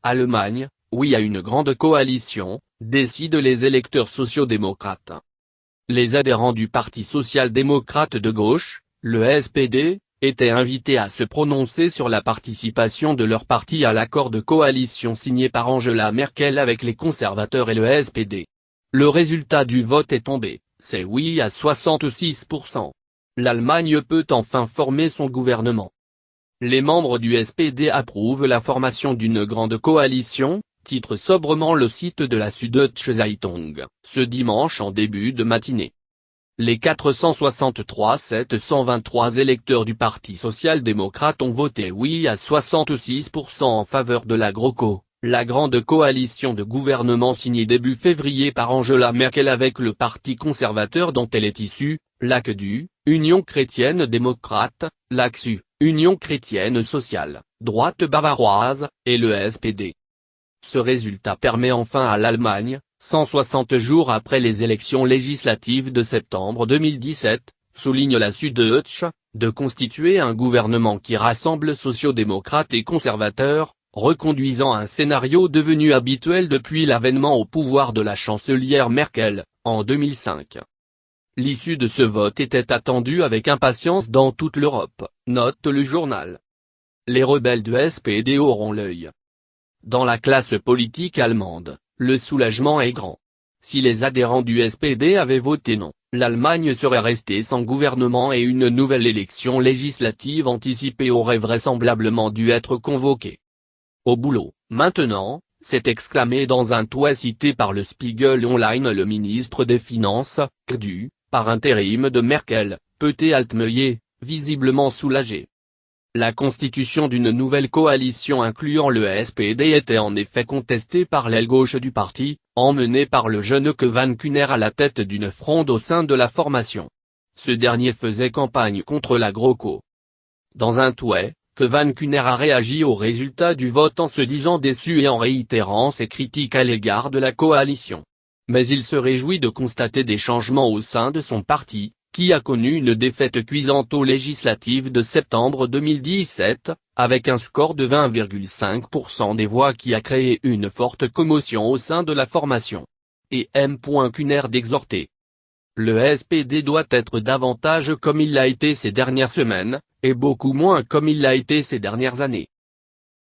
Allemagne, oui à une grande coalition, décident les électeurs sociaux-démocrates. Les adhérents du Parti social-démocrate de gauche, le SPD, étaient invités à se prononcer sur la participation de leur parti à l'accord de coalition signé par Angela Merkel avec les conservateurs et le SPD. Le résultat du vote est tombé, c'est oui à 66%. L'Allemagne peut enfin former son gouvernement. Les membres du SPD approuvent la formation d'une grande coalition, titre sobrement le site de la Süddeutsche Zeitung, ce dimanche en début de matinée. Les 463 723 électeurs du Parti social-démocrate ont voté oui à 66% en faveur de la GroKo, la grande coalition de gouvernement signée début février par Angela Merkel avec le parti conservateur dont elle est issue, l'AKDU, Union chrétienne démocrate, l'AKSU, Union chrétienne sociale, droite bavaroise, et le SPD. Ce résultat permet enfin à l'Allemagne, 160 jours après les élections législatives de septembre 2017, souligne la Süddeutsche, de constituer un gouvernement qui rassemble sociaux-démocrates et conservateurs, reconduisant un scénario devenu habituel depuis l'avènement au pouvoir de la chancelière Merkel, en 2005. L'issue de ce vote était attendue avec impatience dans toute l'Europe, note le journal. Les rebelles du SPD auront l'œil. Dans la classe politique allemande, le soulagement est grand. Si les adhérents du SPD avaient voté non, l'Allemagne serait restée sans gouvernement et une nouvelle élection législative anticipée aurait vraisemblablement dû être convoquée. Au boulot, maintenant, s'est exclamé dans un tweet cité par le Spiegel Online le ministre des Finances, CDU, par intérim de Merkel, Peter Altmaier, visiblement soulagé. La constitution d'une nouvelle coalition incluant le SPD était en effet contestée par l'aile gauche du parti, emmenée par le jeune Kevin Kühner à la tête d'une fronde au sein de la formation. Ce dernier faisait campagne contre la GroKo. Dans un tweet, Kevin Kühner a réagi au résultat du vote en se disant déçu et en réitérant ses critiques à l'égard de la coalition. Mais il se réjouit de constater des changements au sein de son parti, qui a connu une défaite cuisante aux législatives de septembre 2017, avec un score de 20,5% des voix qui a créé une forte commotion au sein de la formation. Et M. Kühner d'exhorter. Le SPD doit être davantage comme il l'a été ces dernières semaines, et beaucoup moins comme il l'a été ces dernières années.